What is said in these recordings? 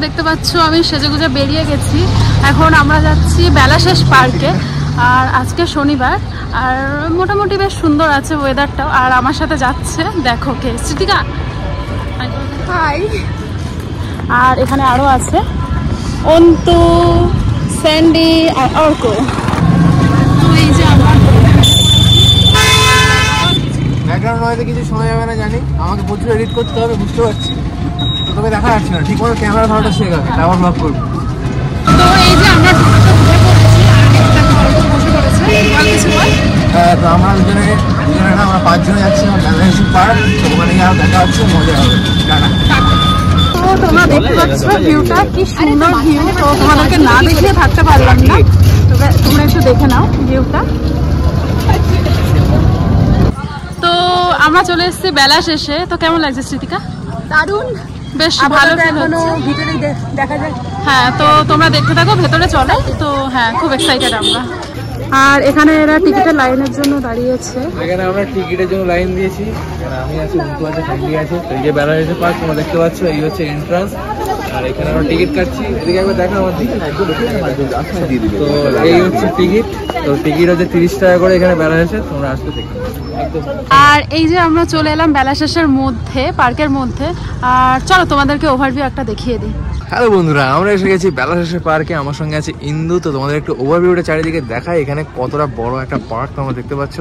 দেখতে পাচ্ছ আমি সেজেগুজে বেরিয়ে গেছি। এখন আমরা যাচ্ছি বেলাশেষ পার্কে। আর আজকে শনিবার, আর মোটামুটি বেশ সুন্দর আছে ওয়েদারটাও। আর আমার সাথে যাচ্ছে দেখো কে, স্মৃতিকা। হাই। আর এখানে আরো আছে অন্তু, স্যান্ডি আর অর্ক। তো এই যে আমার ব্যাকগ্রাউন্ড নয়েজে কিছু শোনা যাবে না জানি, আমাকে প্রচুর এডিট করতে হবে, বুঝতে পারছি। তো তোকে দেখা যাচ্ছে না, ঠিক মতো ক্যামেরা ধরাটা শিখে গেছে, তারপর ব্লগ করবো। তো এই যে আমরা টোটোতে উঠে পড়েছি, আর একটা অর্ক বসে পড়েছে। কিছু বল। হ্যাঁ, তো আমরা দুজনে না, আমরা 5 জনে যাচ্ছি বেলাশেষ পার্ক। তো ওখানে গিয়ে দেখা হচ্ছে, মজা হবে। তো তোমরা দেখতে পাচ্ছ ভিউটা কি সুন্দর ভিউ। তো তোমাদেরকে না দেখিয়ে থাকতে পারলাম না, তবে তোমরা একটু দেখে নাও ভিউটা। তো আমরা চলে এসেছি বেলাশেষে। তো কেমন লাগছে স্মৃতিকা? দারুণ, বেশ ভালো ফিল হচ্ছে। ভিতরেই দেখা যায়। হ্যাঁ, তো তোমরা দেখতে থাকো, ভেতরে চলো। তো হ্যাঁ, খুব এক্সাইটেড আমরা। আর এখানে এরা টিকিটের লাইনের জন্য দাঁড়িয়েছে। এখানে আমরা টিকিটের জন্য লাইন দিয়েছি। আমি আছি, উল্টো আছে, ফ্যামিলি আছে। তো এই যে বেলাশেষ পার্ক তোমরা দেখতে পাচ্ছ, এই হচ্ছে এন্ট্রান্স। আর এখানে আমরা টিকিট কাটছি। এদিকে একবার দেখো আমার দিকে। তো এই হচ্ছে টিকিট। তো টিকিট হচ্ছে 30 টাকা করে এখানে বেলাশেষে। তোমরা আসতে দেখো। আর এই যে আমরা চলে এলাম বেলাশেষের মধ্যে, পার্কের মধ্যে। আর চলো তোমাদেরকে ওভারভিউ একটা দেখিয়ে দিই। হ্যালো বন্ধুরা, আমরা এসে গেছি বেলাশেষ পার্কে। আমার সঙ্গে আছে ইন্দু। তো তোমাদের একটু ওভারভিউটা চারিদিকে দেখায়। এখানে কতটা বড় একটা পার্ক তোমরা দেখতে পাচ্ছ।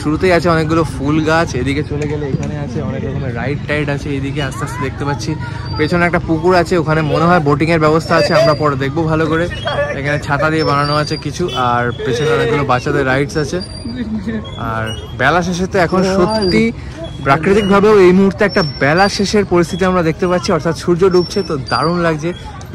শুরুতেই আছে অনেকগুলো ফুল গাছ, এদিকে চলে গেলে এখানে আছে অনেক রকমের রাইড টাইড আছে। এদিকে আস্তে আস্তে দেখতে পাচ্ছি পেছনে একটা পুকুর আছে, ওখানে মনে হয় বোটিং এর ব্যবস্থা আছে, আমরা পরে দেখবো ভালো করে। এখানে ছাতা দিয়ে বানানো আছে কিছু, আর পেছনে অনেকগুলো বাচ্চাদের রাইডস আছে। আর বেলাশেষে তো এখন সত্যি প্রাকৃতিক ভাবেও এই মুহূর্তে একটা বেলা শেষের পরিস্থিতি আমরা দেখতে পাচ্ছি, অর্থাৎ সূর্য ডুবছে। তো দারুণ লাগছে।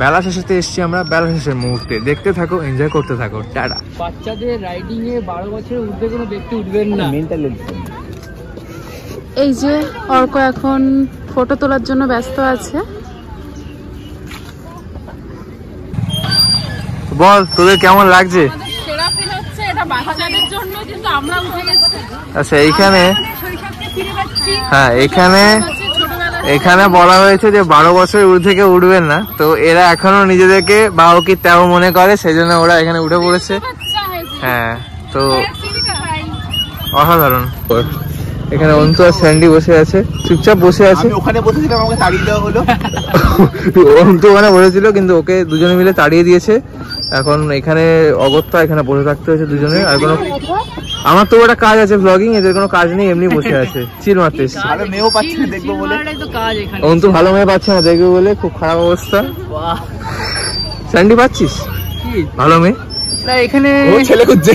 বেলা শেষেতে এসছি আমরা, বেলা শেষের মুহূর্তে। দেখতে থাকো, এনজয় করতে থাকো। টাটা। বাচ্চাদের রাইডিং এ 12 বছরের ঊর্ধ্বে কোনো ব্যক্তি উঠবেন না। এই যে অর্ক এখন ফটো তোলার জন্য ব্যস্ত আছে। বল, তোদের কেমন লাগছে? সেরা ফিল হচ্ছে, এটা বাচ্চাদের জন্য, কিন্তু আমরা উঠে গেছি। আচ্ছা, এইখানে হ্যাঁ, এখানে বলা হয়েছে যে 12 বছরের ঊর্ধ্বে কেউ উঠবেন না। তো এরা এখনো নিজেদেরকে বাবু কি তেও মনে করে, সেই জন্য ওরা এখানে উঠে পড়েছে। হ্যাঁ, তো অসাধারণ। এখানে অন্তু আর স্যান্ডি বসে আছে, চুপচাপ বসে আছে। ওখানে বসেছিলাম, আমাকে তাড়িয়ে দেওয়া হলো। অন্তু ওখানে বসেছিল, কিন্তু ওকে দুজনে মিলে তাড়িয়ে দিয়েছে। এখন এখানে অগত্যা এখানে বসে থাকতে হয়েছে দুজনে। আর কোনো, আমার তো একটা কাজ আছে ব্লগিং, এদের কোনো কাজ নেই, এমনি বসে আছে, চিল মারতে এসছে। ভালো মেয়েও পাচ্ছি না দেখবো বলে। অন্তু ভালো মেয়ে পাচ্ছে না দেখবে বলে, খুব খারাপ অবস্থা। স্যান্ডি পাচ্ছিস ভালো মেয়ে? না, এখানে ছেলে খুঁজছে।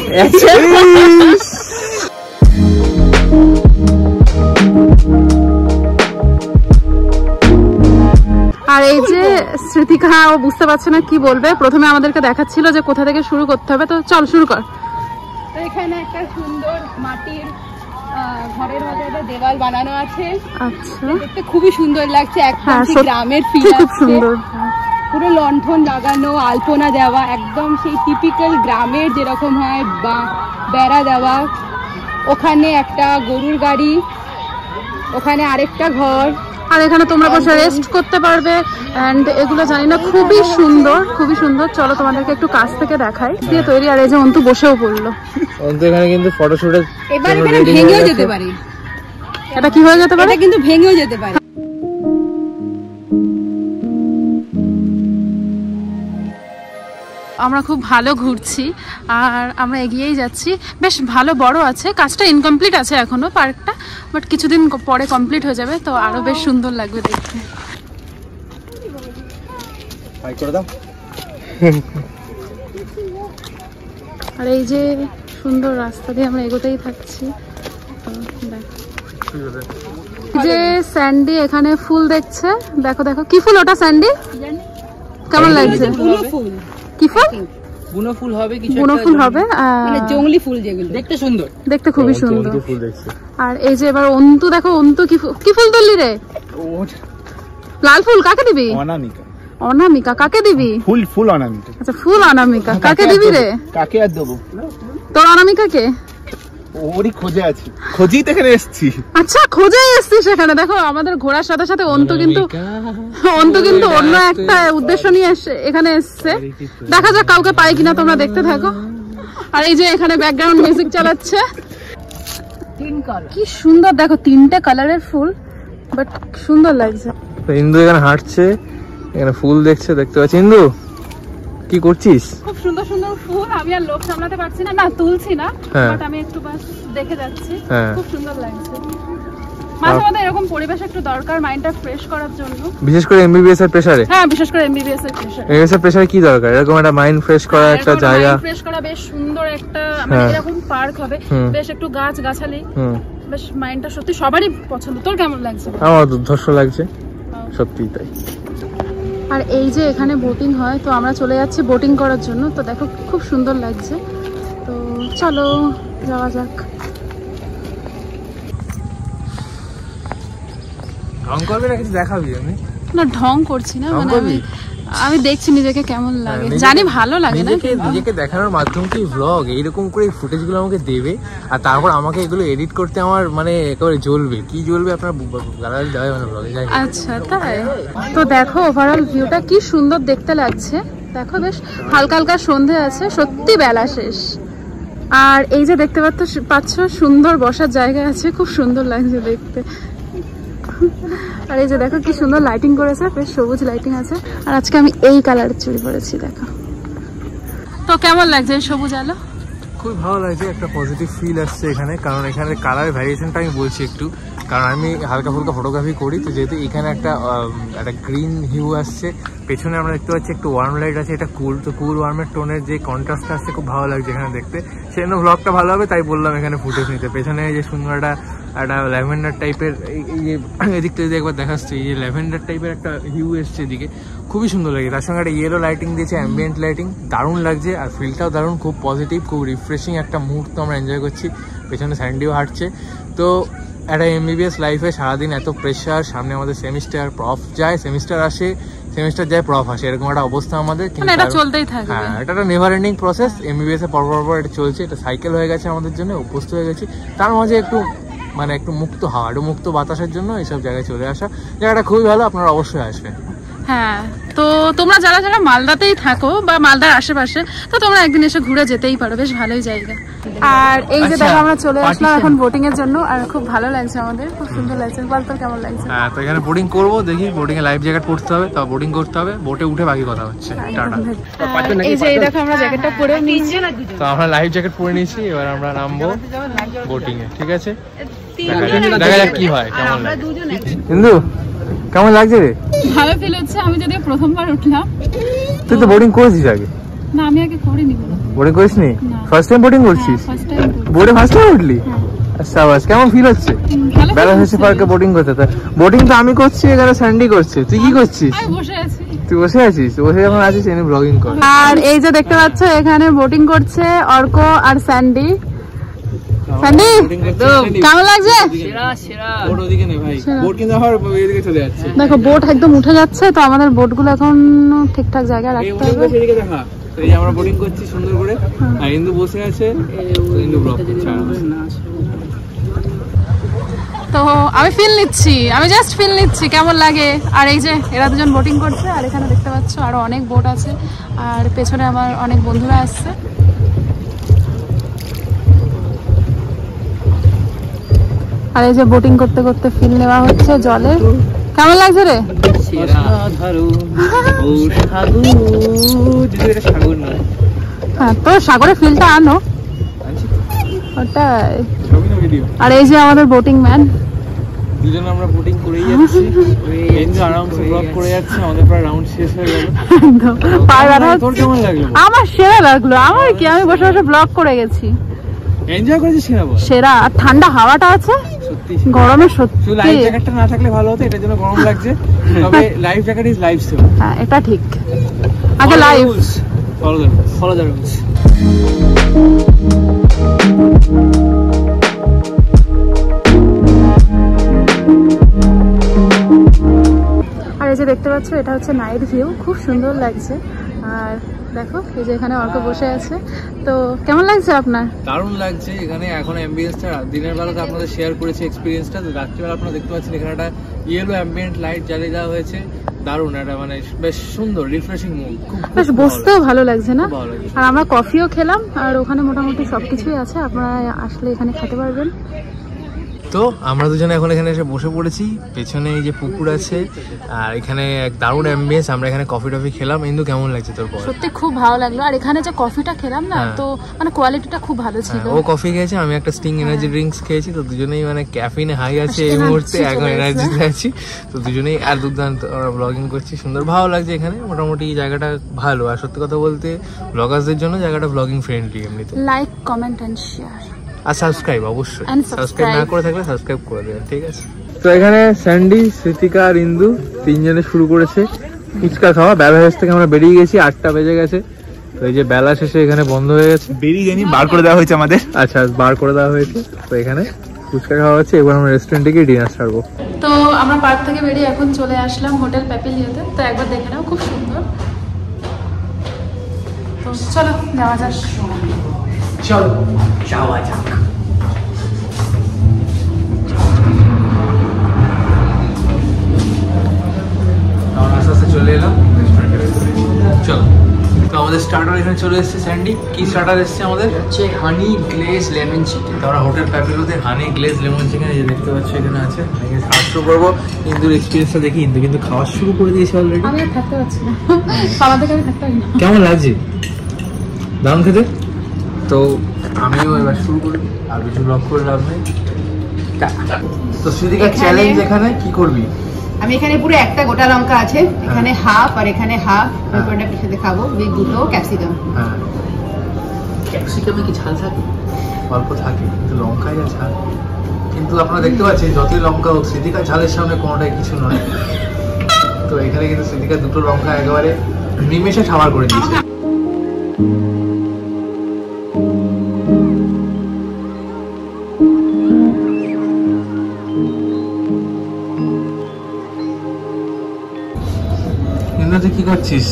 আর এই যে স্মৃতিকা, ও বুঝতে পারছে না কি বলবে। প্রথমে আমাদেরকে দেখাচ্ছিল যে কোথা থেকে শুরু করতে হবে। তো চল শুরু কর। তো এখানে একটা সুন্দর মাটির ঘরের মতো একটা দেওয়াল বানানো আছে। আচ্ছা, দেখতে খুবই সুন্দর লাগছে, একদম সেই গ্রামের ফিল খুব সুন্দর। পুরো লণ্ঠন লাগানো, আলপনা দেওয়া, একদম সেই টিপিক্যাল গ্রামের যেরকম হয়, বা বেড়া দেওয়া। ওখানে একটা গরুর গাড়ি, ওখানে আরেকটা ঘর। আর এখানে তোমরা বসে রেস্ট করতে পারবে। এন্ড এগুলো জানি না, খুবই সুন্দর, খুবই সুন্দর। চলো তোমাদেরকে একটু কাছ থেকে দেখাই। দিয়ে তৈরি। আর এই যে অন্তু বসেও পড়লো। অন্তু এখানে কিন্তু ফটোশুটে এবার এখানে ভেঙেও যেতে পারে। এটা কি হয়ে যেতে পারে? এটা কিন্তু ভেঙেও যেতে পারে। আমরা খুব ভালো ঘুরছি, আর আমরা এগিয়েই যাচ্ছি। বেশ ভালো বড় আছে, কাজটা ইনকমপ্লিট আছে এখনো পার্কটা, বাট কিছুদিন পরে কমপ্লিট হয়ে যাবে। তো আরো বেশ সুন্দর লাগবে দেখতে। আর এই যে সুন্দর রাস্তা দিয়ে আমরা এগোতেই থাকছি। যে স্যান্ডি এখানে ফুল দেখছে, দেখো দেখো কি ফুল ওটা স্যান্ডি? কেমন লাগছে? কি ফুল? বুনো ফুল হবে, কিছু বুনো ফুল হবে, মানে জংলি ফুল যেগুলো দেখতে সুন্দর, দেখতে খুবই সুন্দর। আর এই যে এবার অন্তু দেখো, অন্তু কি ফুল তুললি রে? লাল ফুল কাকে দিবি? অনামিকা। অনামিকা কাকে দিবি? ফুল অনামিকা। আচ্ছা, ফুল অনামিকা কাকে দিবি রে? কাকে আর দেবো? তোর অনামিকা কে? ওরই খোঁজে আছি, খোঁজেই তো এখানে এসেছি। আচ্ছা খোঁজে এসছিস সেখানে। দেখো আমাদের ঘোরার সাথে সাথে অন্তু কিন্তু অন্য একটা উদ্দেশ্য নিয়ে এখানে এসছে। দেখা যাক কাউকে পাই কিনা, তোমরা দেখতে থাকো। আর এই যে এখানে ব্যাকগ্রাউন্ড মিউজিক চালাচ্ছে। কি সুন্দর দেখো, 3টে কালারের ফুল, বাট সুন্দর লাগছে। ইন্দু এখানে হাঁটছে, এখানে ফুল দেখছে, দেখতে পাচ্ছি। ইন্দু কি করছিস? খুব সুন্দর সুন্দর ফুল, আমি আর লোভ সামলাতে পারছি না, তুলছি না, বাট আমি একটু বাস দেখে যাচ্ছি। খুব সুন্দর লাগছে। মাঝে মাঝে এরকম পরিবেশ একটু দরকার মাইন্ডটা ফ্রেশ করার জন্য, বিশেষ করে এমবিবিএস এর প্রেসারে। হ্যাঁ বিশেষ করে এমবিবিএস এর প্রেসারে। এমবিবিএস এর প্রেসারে কি দরকার? এরকম একটা মাইন্ড ফ্রেশ করা একটা জায়গা, ফ্রেশ করা, বেশ সুন্দর একটা মানে এরকম পার্ক হবে, বেশ একটু গাছ গাছালি, বেশ মাইন্ডটা সত্যি সবারই পছন্দ। তোর কেমন লাগছে? আমার দুর্ধর্ষ লাগছে, সত্যিই তাই। আর এই যে এখানে বোটিং হয়, তো আমরা চলে যাচ্ছি বোটিং করার জন্য। তো দেখো খুব সুন্দর লাগছে, তো চলো যাওয়া যাক। ঢং করবে না, কিছু দেখাবি? আমি না ঢং করছি না, মানে আমি দেখছি নিজেকে কেমন লাগে, জানি ভালো লাগে না। নিজেকে দেখানোর মাধ্যম কি ব্লগ, এইরকম করে ফুটেজ গুলো আমাকে দেবে, আর তারপর আমাকে এগুলো এডিট করতে আমার মানে একেবারে জ্বলবে। কি জ্বলবে আপনার গ্যালারি দেওয়া মানে ব্লগে যাই। আচ্ছা তাই? তো দেখো ওভারঅল ভিউটা কি সুন্দর দেখতে লাগছে। দেখো বেশ হালকা হালকা সন্ধে আছে, সত্যি বেলা শেষ। আর এই যে দেখতে পাচ্ছ সুন্দর বসার জায়গা আছে, খুব সুন্দর লাগছে দেখতে। আর এই যে দেখো কি সুন্দর লাইটিং করেছে, বেশ সবুজ লাইটিং আছে। আর আজকে আমি এই কালারের চুড়ি পরেছি, দেখো। তো কেমন লাগছে এই সবুজ আলো? খুব ভালো লাগছে, একটা পজিটিভ ফিল আসছে এখানে। কারণ এখানে কালার ভ্যারিয়েশনটা আমি বলছি একটু, কারণ আমি হালকা ফুলকা ফটোগ্রাফি করি, তো যেহেতু এখানে একটা গ্রিন হিউ আসছে, পেছনে আমরা দেখতে পাচ্ছি একটু ওয়ার্ম লাইট আছে, এটা কুল, তো কুল ওয়ার্মের টোনের যে কন্ট্রাস্টটা আসছে খুব ভালো লাগছে এখানে দেখতে। সেজন্য ব্লগটা ভালো হবে, তাই বললাম এখানে ফুটেজ নিতে। পেছনে যে সুন্দর একটা ল্যাভেন্ডার টাইপের, এই যে এদিকটা যদি একবার দেখাচ্ছে, এই যে ল্যাভেন্ডার টাইপের একটা হিউ এসছে এদিকে, খুবই সুন্দর লাগে। তার সঙ্গে একটা ইয়েলো লাইটিং দিয়েছে, অ্যাম্বিয়েন্ট লাইটিং, দারুণ লাগছে। আর ফিলটাও দারুণ, খুব পজিটিভ, খুব রিফ্রেশিং একটা মুহূর্ত আমরা এনজয় করছি। পেছনে স্যান্ডিও হাঁটছে। তো একটা এমবিবিএস লাইফে সারাদিন এত প্রেশার, সামনে আমাদের সেমিস্টার, প্রফ যায়, সেমিস্টার আসে, সেমিস্টার যায়, প্রফ আসে, এরকম একটা অবস্থা আমাদের। এটা চলতেই থাকে। হ্যাঁ, এটা একটা নেভার এন্ডিং প্রসেস। এমবিবিএস এর পর এটা চলছে, এটা সাইকেল হয়ে গেছে আমাদের জন্য, অভ্যস্ত হয়ে গেছি। তার মাঝে একটু মানে একটু মুক্ত হাওয়া, একটু মুক্ত বাতাসের জন্য এইসব জায়গায় চলে আসা, জায়গাটা খুবই ভালো, আপনারা অবশ্যই আসবেন। হ্যাঁ, তো তোমরা যারা যারা মালদাতেই থাকো বা মালদার আশেপাশে, তো তোমরা একদিন এসে ঘুরে যেতেই পারো, বেশ ভালোই জায়গা। আর এই যে দেখো আমরা চলে আসলাম এখন বোটিং এর জন্য, আর খুব ভালো লাগছে আমাদের, খুব সুন্দর লাগছে। বল তোর কেমন লাগছে? হ্যাঁ, তো এখানে বোটিং করবো, দেখি বোটিং এ লাইফ জ্যাকেট পরতে হবে, তো বোটিং করতে হবে, বোটে উঠে বাকি কথা হচ্ছে। টাটা। এই যে দেখো আমরা জ্যাকেটটা পরেও নিয়েছি, তো আমরা লাইফ জ্যাকেট পরে নিয়েছি, এবার আমরা নামবো বোটিং এ, ঠিক আছে? দেখা যাক কি হয়, কেমন লাগে। কিন্তু কেমন লাগছে রে? ভালো ফিল হচ্ছে। আমি যদি প্রথমবার উঠলাম। তুই তো বোটিং করেছিস আগে? না, আমি আগে করিনি। বোটিং করিসনি? ফার্স্ট টাইম বোটিং করছিস? বোটে ফার্স্ট টাইম উঠলি? আচ্ছা, বাস কেমন ফিল হচ্ছে বেলাশেষে পার্কে বোটিং করতে? বোটিং তো আমি করছি, এখানে স্যান্ডি করছে, তুই কি করছিস? তুই বসে আছিস? বসে যখন আছিস এনে ব্লগিং কর। আর এই যে দেখতে পাচ্ছ এখানে বোটিং করছে অর্ক আর স্যান্ডি। স্যান্ডি কেমন লাগছে? দেখো বোট একদম উঠে যাচ্ছে, তো আমাদের বোট গুলো এখন ঠিকঠাক জায়গায় রাখতে হবে। এই আমরা বোটিং করছি সুন্দর করে, আর ইন্দু বসে আছে, ইন্দু ব্লগ করছে। তো আমি ফিল নিচ্ছি, আমি জাস্ট ফিল নিচ্ছি কেমন লাগে। আর এই যে এরা দুজন বোটিং করছে, আর এখানে দেখতে পাচ্ছ আরো অনেক বোট আছে, আর পেছনে আমার অনেক বন্ধুরা আসছে। আর এই যে বোটিং করতে করতে ফিল নেওয়া হচ্ছে জলে। কেমন লাগছে রে? হ্যাঁ, তো সাগরের ফিলটা আনো, ওটাই। আর এই যে আমাদের বোটিং ম্যান, দুজন আমরা বোটিং করেই যাচ্ছি, এনজয় আরামসে ব্লগ করে যাচ্ছে। আমাদের প্রায় রাউন্ড শেষ হয়ে গেল। তোর কেমন লাগলো? আমার সেরা লাগলো। আমার কি, আমি বসে বসে ব্লগ করে গেছি, এনজয় করেছি সেরা। আর ঠান্ডা হাওয়াটা আছে, গরমে সত্যি। লাইফ জ্যাকেটটা না থাকলে ভালো হতো, এটার জন্য গরম লাগছে, তবে life jacket is life save. হ্যাঁ, এটা ঠিক। আগে লাইফ ফলো দ্য রুলস। আর এই যে দেখতে পাচ্ছ এটা হচ্ছে নাইট ভিউ, খুব সুন্দর লাগছে। আর দেখো এই যে এখানে অর্ক বসে আছে। তো কেমন লাগছে আপনার? দারুণ লাগছে এখানে। এখন অ্যাম্বিয়েন্সটা দিনের বেলাতে আপনাদের শেয়ার করেছি এক্সপিরিয়েন্সটা, তো রাত্রিবেলা আপনারা দেখতে পাচ্ছেন এখানে একটা ইয়েলো অ্যাম্বিয়েন্ট লাইট জ্বালিয়ে দেওয়া হয়েছে। দারুণ একটা মানে বেশ সুন্দর রিফ্রেশিং মুড, বেশ বসতেও ভালো লাগছে না? ভালো লাগছে। আর আমরা কফিও খেলাম, আর ওখানে মোটামুটি সবকিছুই আছে, আপনারা আসলে এখানে খেতে পারবেন। তো আমরা দুজনে এখন এখানে এসে বসে পড়েছি, পেছনে এই যে পুকুর আছে আর এখানে এক দারুণ অ্যাম্বিয়েন্স। আমরা এখানে কফি টফি খেলাম। কিন্তু কেমন লাগছে তোর? সত্যি খুব ভালো লাগলো। আর এখানে যে কফিটা খেলাম না, তো মানে কোয়ালিটিটা খুব ভালো ছিল। ও কফি খেয়েছে, আমি একটা স্টিং এনার্জি ড্রিঙ্কস খেয়েছি। তো দুজনেই মানে ক্যাফিনে হাই আছে এই মুহূর্তে, এখন এনার্জিতে আছি। তো দুজনেই আর দুর্দান্ত ব্লগিং করছি, সুন্দর ভালো লাগছে এখানে। মোটামুটি জায়গাটা ভালো। আর সত্যি কথা বলতে ব্লগারদের জন্য জায়গাটা ব্লগিং ফ্রেন্ডলি এমনিতে। লাইক, কমেন্ট এন্ড শেয়ার আর সাবস্ক্রাইব অবশ্যই, And সাবস্ক্রাইব না subscribe. করে থাকলে সাবস্ক্রাইব করে দেবেন, ঠিক আছে? তো এখানে স্যান্ডি, স্মৃতিকা আর ইন্দু তিনজনে শুরু করেছে ফুচকা খাওয়া। বেলা শেষ থেকে আমরা বেরিয়ে গেছি, 8টা বেজে গেছে। তো এই যে বেলা শেষে এখানে বন্ধ হয়ে গেছে। বেরিয়ে জানি বার করে দেওয়া হয়েছে আমাদের। আচ্ছা, বার করে দেওয়া হয়েছে। তো এখানে ফুচকা খাওয়া হচ্ছে। এবার আমরা রেস্টুরেন্টে গিয়ে ডিনার ছাড়বো। তো আমরা পার্ক থেকে বেরিয়ে এখন চলে আসলাম হোটেল প্যাপিলিওতে। তো একবার দেখে নাও, খুব সুন্দর। তো চলো যাওয়া যাক। চলো যাওয়া যাক। আমরা আস্তে আস্তে চলে এলাম রেস্টুরেন্টের ভেতরে। চলো, তো আমাদের স্টার্টার এখানে চলে এসেছে। স্যান্ডি, কি স্টার্টার এসেছে আমাদের? হচ্ছে হানি গ্লেজ লেমন চিকেন। তো আমরা হোটেল প্যাপিলোতে হানি গ্লেজ লেমন চিকেন, এই যে দেখতে পাচ্ছ এখানে আছে। খাওয়া শুরু করবো। ইন্দুর এক্সপিরিয়েন্সটা দেখি। ইন্দু কিন্তু খাওয়া শুরু করে দিয়েছে অলরেডি। আমি আর থাকতে পারছি না, বাবাদের কাছে থাকতে পারি না। কেমন লাগছে? দারুণ খেতে। তো আমিও এবার শুরু করি, আর কিছু ব্লগ করে লাভ নেই। তো স্মৃতিকা চ্যালেঞ্জ, এখানে কি করবি? আমি এখানে পুরো একটা গোটা লঙ্কা আছে, এখানে হাফ আর এখানে হাফ, এরপরটা সাথে খাবো উইথ দুটো ক্যাপসিকাম। হ্যাঁ, ক্যাপসিকামে কি ঝাল থাকে? অল্প থাকে, কিন্তু লঙ্কায় যা ঝাল। কিন্তু আপনারা দেখতে পাচ্ছেন যতই লঙ্কা হোক, স্মৃতিকা ঝালের সামনে কোনোটাই কিছু নয়। তো এখানে কিন্তু স্মৃতিকা দুটো লঙ্কা একেবারে নিমেষে খাবার করে দিয়েছে। তুই কি করছিস?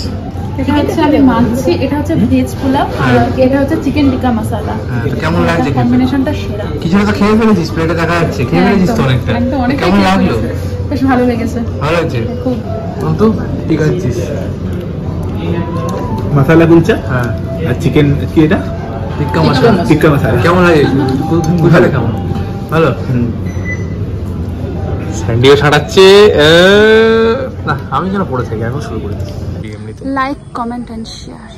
এটা হচ্ছে আমি মানছি, এটা হচ্ছে ভেজ পোলাও আর এটা হচ্ছে চিকেন টিক্কা মশলা। কেমন লাগছে? কম্বিনেশনটা সেরা। কিছুটা তো খেয়ে ফেলেছিস, প্লেটে দেখা যাচ্ছে। খেয়ে ফেলেছিস তো অনেকটা। কেমন লাগলো? বেশ ভালো লেগেছে, ভালো লাগছে খুব। তো ঠিক আছিস? মশলা কুলচা হ্যাঁ, আর চিকেন কি এটা টিক্কা মশলা। টিক্কা মশলা কেমন লাগে? বুঝলে কেমন? ভালো। স্যান্ডিও ছাড়াচ্ছে। না, আমি যেন পড়ে থাকি, এখন শুরু করে দিই এমনিতে। Like, comment and share.